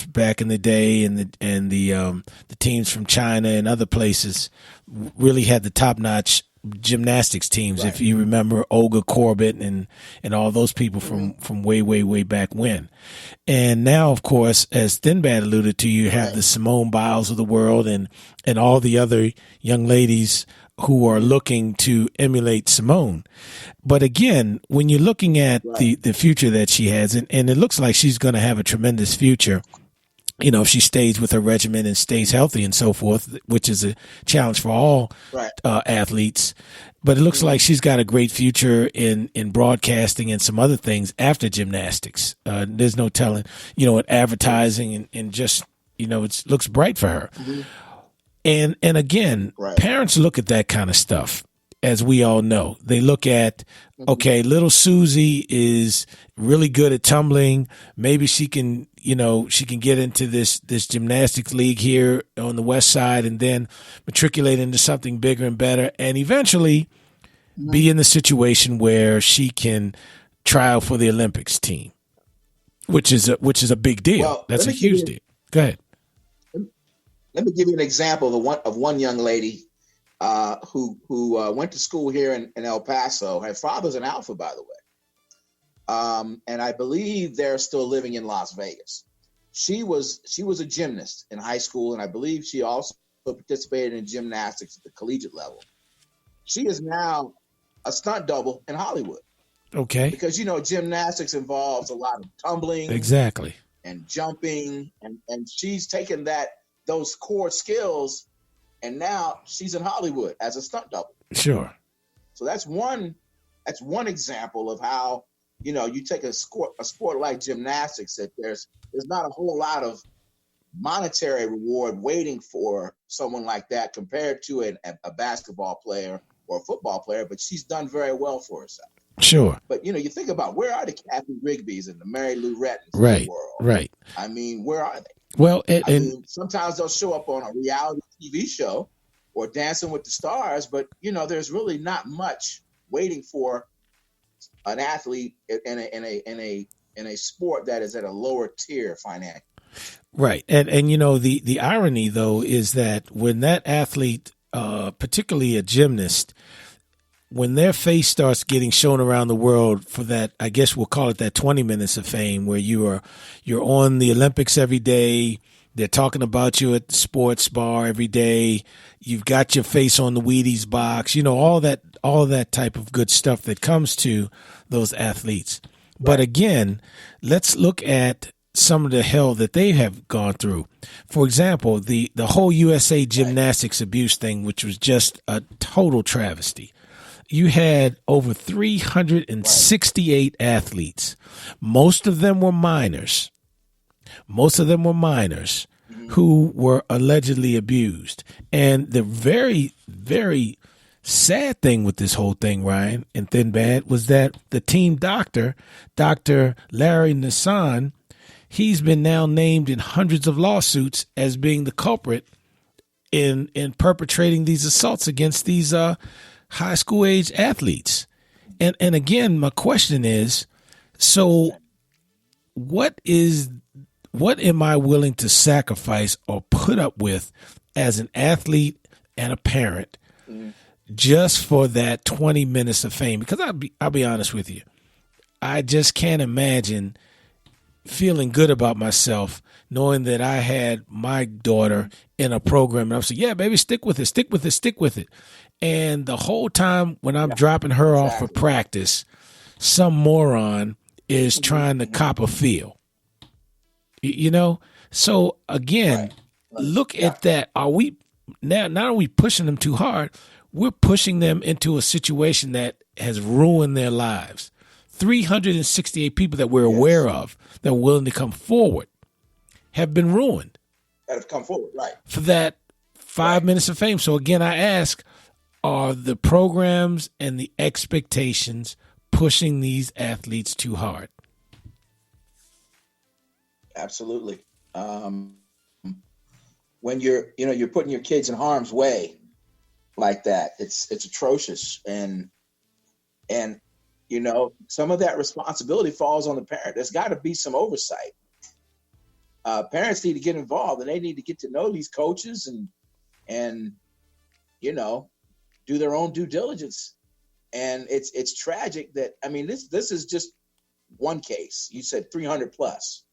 back in the day, and the teams from China and other places really had the top notch gymnastics teams. Right. If you remember Olga Corbett and all those people from way back when. And now, of course, as Thinbad alluded to, you have the Simone Biles of the world and all the other young ladies who are looking to emulate Simone. But again, when you're looking at the future that she has, and it looks like she's going to have a tremendous future, if she stays with her regimen and stays healthy and so forth, which is a challenge for all athletes. But it looks like she's got a great future in broadcasting and some other things after gymnastics. There's no telling, in advertising and just, it looks bright for her. Mm-hmm. And again, parents look at that kind of stuff, as we all know. They look at, okay, little Susie is really good at tumbling. Maybe she can, she can get into this gymnastics league here on the West Side and then matriculate into something bigger and better, and eventually be in the situation where she can try out for the Olympics team, which is a big deal. Well, that's a huge deal. Go ahead. Let me give you an example of one young lady who went to school here in El Paso. Her father's an Alpha, by the way, and I believe they're still living in Las Vegas. She was a gymnast in high school, and I believe she also participated in gymnastics at the collegiate level. She is now a stunt double in Hollywood. Okay. Because gymnastics involves a lot of tumbling, exactly, and jumping, and she's taken those core skills, and now she's in Hollywood as a stunt double. Sure. So that's one example of how, you take a sport like gymnastics, that there's not a whole lot of monetary reward waiting for someone like that compared to a basketball player or a football player, but she's done very well for herself. Sure. But, you think about, where are the Kathy Rigbys and the Mary Lou Rettons in the world? Right. I mean, where are they? Well, sometimes they'll show up on a reality TV show or Dancing with the Stars, but there's really not much waiting for an athlete in a sport that is at a lower tier financially. Right, and the irony though is that when that athlete, particularly a gymnast, when their face starts getting shown around the world for that, I guess we'll call it that 20 minutes of fame, where you're on the Olympics every day. They're talking about you at the sports bar every day. You've got your face on the Wheaties box, all that type of good stuff that comes to those athletes. Right. But again, let's look at some of the hell that they have gone through. For example, the whole USA gymnastics abuse thing, which was just a total travesty. You had over 368 athletes. Most of them were minors. Who were allegedly abused. And the very, very sad thing with this whole thing, Ryan and Thinbad, was that the team doctor, Dr. Larry Nassan, he's been now named in hundreds of lawsuits as being the culprit in perpetrating these assaults against these high school age athletes. And again, my question is, so what am I willing to sacrifice or put up with as an athlete and a parent just for that 20 minutes of fame? Because I'll be honest with you, I just can't imagine feeling good about myself knowing that I had my daughter in a program and I'm saying, yeah, baby, stick with it. And the whole time when I'm dropping her off for practice, some moron is trying to cop a feel. So again, look at that. Are we now? Not are we pushing them too hard? We're pushing them into a situation that has ruined their lives. 368 people that we're aware of that are willing to come forward have been ruined. That have come forward, right? For that 5 minutes of fame. So again, I ask, are the programs and the expectations pushing these athletes too hard? Absolutely. When you're putting your kids in harm's way like that, it's atrocious. And some of that responsibility falls on the parent. There's got to be some oversight. parents need to get involved, and they need to get to know these coaches and do their own due diligence. And it's tragic that, I mean, this is just one case. You said 300 plus.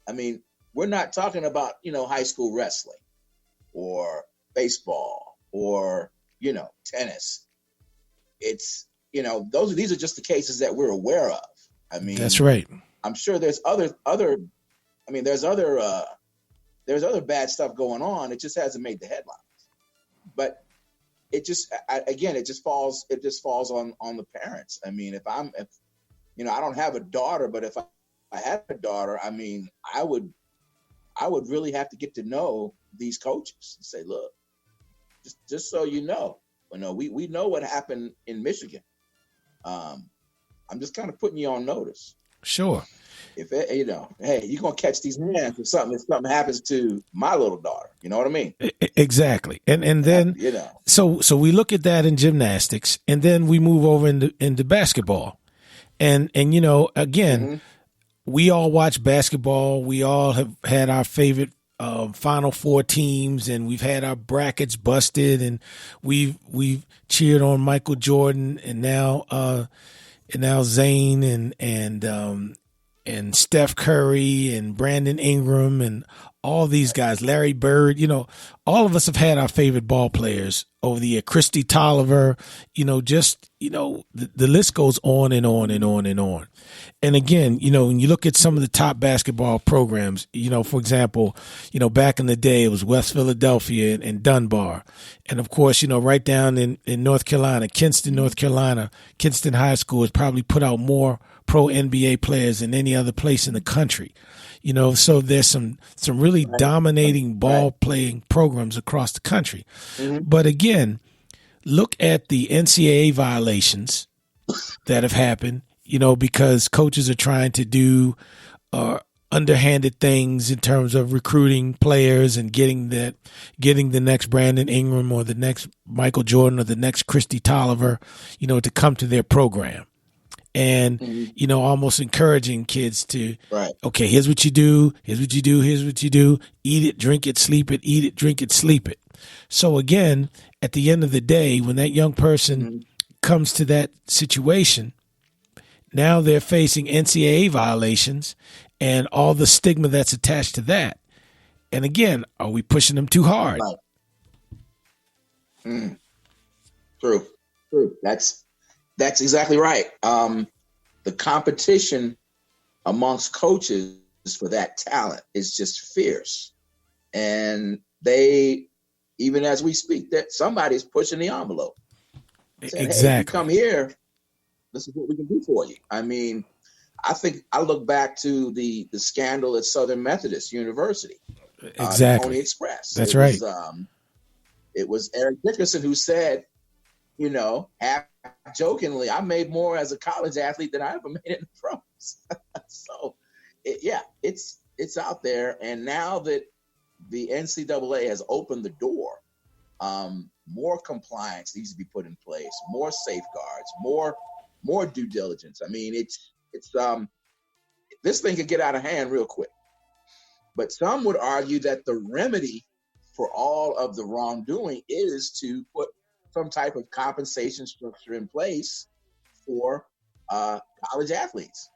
I mean, we're not talking about, high school wrestling or baseball or, tennis. It's, these are just the cases that we're aware of. I mean, that's right. I'm sure there's other bad stuff going on. It just hasn't made the headlines. But it just falls on the parents. I mean, if I don't have a daughter, but if I had a daughter, I mean, I would really have to get to know these coaches and say, look, just so we know what happened in Michigan. I'm just kind of putting you on notice. Sure. If hey, you're gonna catch these hands if something happens to my little daughter. You know what I mean? Exactly. And then so we look at that in gymnastics, and then we move over into basketball. And again, we all watch basketball. We all have had our favorite Final Four teams, and we've had our brackets busted, and we've cheered on Michael Jordan, and now Zane and Steph Curry and Brandon Ingram and all these guys, Larry Bird, all of us have had our favorite ball players over the year. Christy Tolliver, the list goes on and on and on and on. And again, when you look at some of the top basketball programs, for example, back in the day, it was West Philadelphia and Dunbar. And of course, right down in North Carolina, Kinston, North Carolina, Kinston High School has probably put out more pro NBA players than any other place in the country. So there's some really dominating ball playing programs across the country. Mm-hmm. But again, look at the NCAA violations that have happened, because coaches are trying to do underhanded things in terms of recruiting players and getting the next Brandon Ingram or the next Michael Jordan or the next Christy Tolliver, to come to their program. And, almost encouraging kids to, okay, here's what you do, here's what you do, here's what you do, eat it, drink it, sleep it, eat it, drink it, sleep it. So again, at the end of the day, when that young person comes to that situation, now they're facing NCAA violations and all the stigma that's attached to that. And again, are we pushing them too hard? Right. True. That's exactly right. The competition amongst coaches for that talent is just fierce. And they, even as we speak, that somebody's pushing the envelope. Saying, exactly. Hey, if you come here, this is what we can do for you. I mean, I think I look back to the scandal at Southern Methodist University. Exactly. Pony Express. That's right. It was Eric Dickerson who said, half jokingly, I made more as a college athlete than I ever made in the pros. So, it's out there. And now that the NCAA has opened the door, more compliance needs to be put in place, more safeguards, more due diligence. I mean, it's this thing could get out of hand real quick. But some would argue that the remedy for all of the wrongdoing is to put some type of compensation structure in place for college athletes.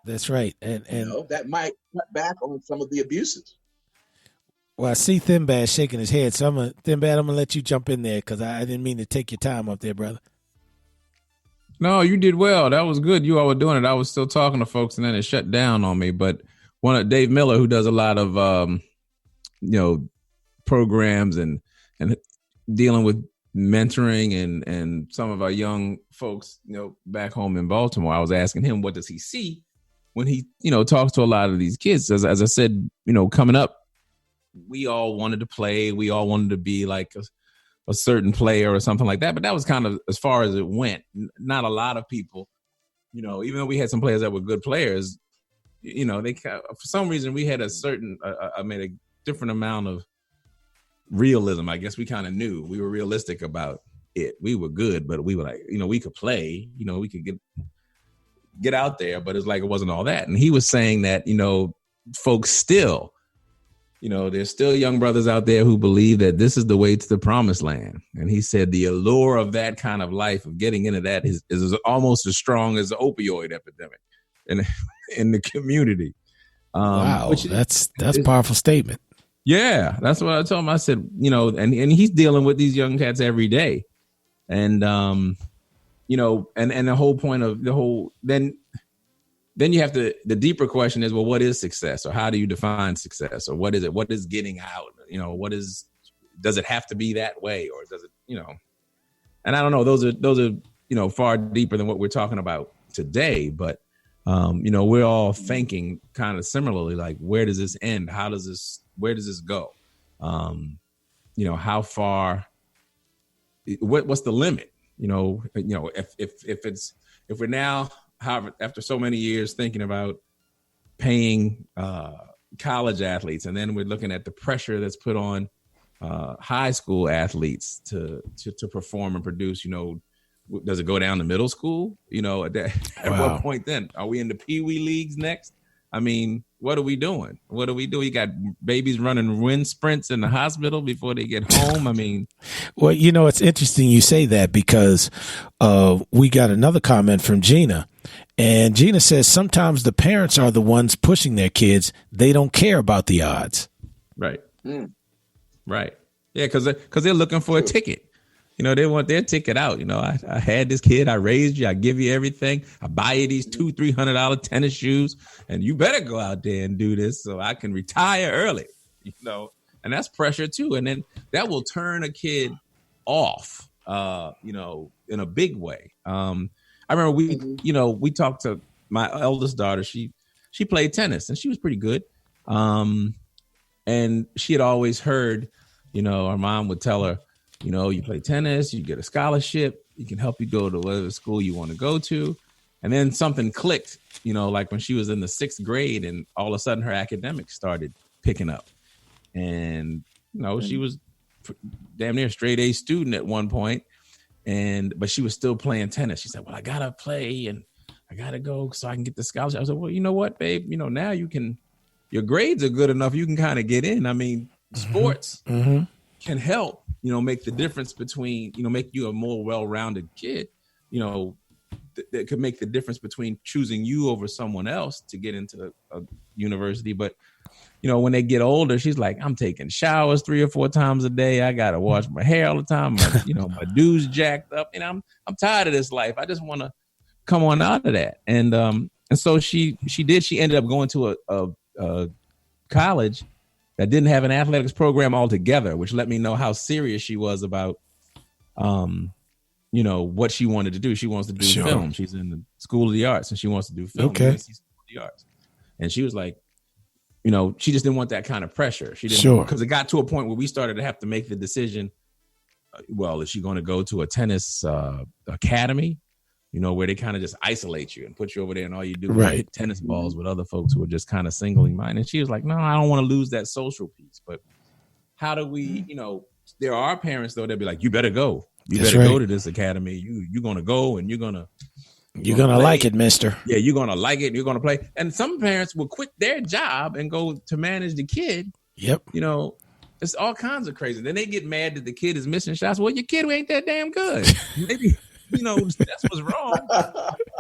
That's right. And that might cut back on some of the abuses. Well, I see Thin Bad shaking his head, so I'm going to let you jump in there because I didn't mean to take your time up there, brother. No, you did well. That was good. You all were doing it. I was still talking to folks, and then it shut down on me. But one of Dave Miller, who does a lot of programs and dealing with mentoring and some of our young folks, back home in Baltimore, I was asking him, what does he see when he, talks to a lot of these kids? As I said, coming up, we all wanted to play. We all wanted to be like a certain player or something like that. But that was kind of as far as it went. Not a lot of people, even though we had some players that were good players, they for some reason we had a different amount of realism. I guess we kind of knew we were realistic about it. We were good, but we were like, we could play, we could get out there, but it's like it wasn't all that. And he was saying that, folks still there's still young brothers out there who believe that this is the way to the promised land. And he said the allure of that kind of life, of getting into that, is almost as strong as the opioid epidemic in the community. Wow, that's a powerful statement. Yeah, that's what I told him. I said, and he's dealing with these young cats every day. And, and the whole point of then you have to, the deeper question is, well, what is success, or how do you define success, or what is it? What is getting out? Does it have to be that way, or does it, and I don't know, those are, far deeper than what we're talking about today, but, we're all thinking kind of similarly, like, where does this end? Where does this go? How far, what's the limit? If we're now, however, after so many years thinking about paying college athletes, and then we're looking at the pressure that's put on high school athletes to perform and produce, does it go down to middle school? At what point then? Are we in the Pee Wee leagues next? I mean, what are we doing? You got babies running wind sprints in the hospital before they get home. I mean, well, it's interesting you say that, because we got another comment from Gina, and Gina says sometimes the parents are the ones pushing their kids. They don't care about the odds. Right. Right. Yeah, because they're looking for a ticket. They want their ticket out. I had this kid, I raised you, I give you everything. I buy you these $200-$300 tennis shoes, and you better go out there and do this so I can retire early, and that's pressure too. And then that will turn a kid off, in a big way. I remember we talked to my eldest daughter. She played tennis and she was pretty good. And she had always heard, her mom would tell her, you play tennis, you get a scholarship, you can help you go to whatever school you want to go to. And then something clicked, like when she was in the 6th grade, and all of a sudden her academics started picking up. And, she was damn near a straight A student at one point, but she was still playing tennis. She said, well, I got to play and I got to go so I can get the scholarship. I was like, well, you know what, babe? Now your grades are good enough. You can kind of get in. I mean, sports can help, make the difference between, make you a more well-rounded kid, that could make the difference between choosing you over someone else to get into a university. But, when they get older, she's like, I'm taking showers 3 or 4 times a day. I got to wash my hair all the time. My dude's jacked up, and I'm tired of this life. I just want to come on out of that. And so she did. She ended up going to a college that didn't have an athletics program altogether, which let me know how serious she was about, what she wanted to do. She wants to do film. She's in the School of the Arts, and she wants to do film. Okay. School of the Arts. And she was like, she just didn't want that kind of pressure. She didn't, because it got to a point where we started to have to make the decision. Well, is she going to go to a tennis academy? Where they kind of just isolate you and put you over there, and all you do is hit tennis balls with other folks who are just kind of singling minded. And she was like, no, I don't want to lose that social piece. But how do we, there are parents, though, they'll be like, you better go. You better go to this academy. You're going to go, and you're going to like it, mister. Yeah, you're going to like it. You're going to play. And some parents will quit their job and go to manage the kid. Yep. It's all kinds of crazy. Then they get mad that the kid is missing shots. Well, your kid ain't that damn good. Maybe. That's what's wrong.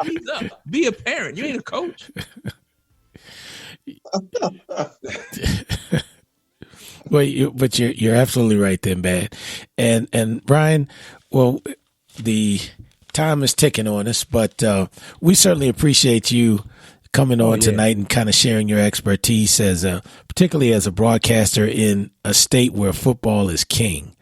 Ease up. Be a parent. You ain't a coach. But you're absolutely right then, Bad. And Brian, well, the time is ticking on us, but we certainly appreciate you coming on tonight and kind of sharing your expertise particularly as a broadcaster in a state where football is king.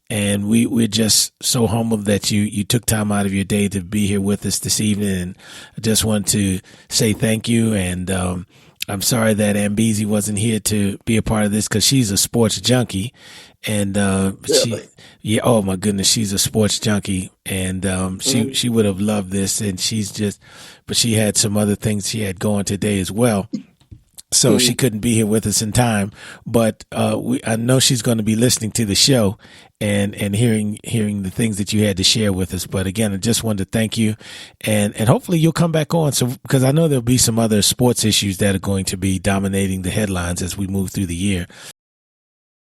And we're just so humbled that you took time out of your day to be here with us this evening. And I just want to say thank you. And I'm sorry that Ambezi wasn't here to be a part of this, because she's a sports junkie. And oh my goodness, she's a sports junkie. And she would have loved this. And but she had some other things she had going today as well. So she couldn't be here with us in time, but I know she's going to be listening to the show and hearing the things that you had to share with us. But again, I just wanted to thank you, and hopefully you'll come back on. So, because I know there'll be some other sports issues that are going to be dominating the headlines as we move through the year.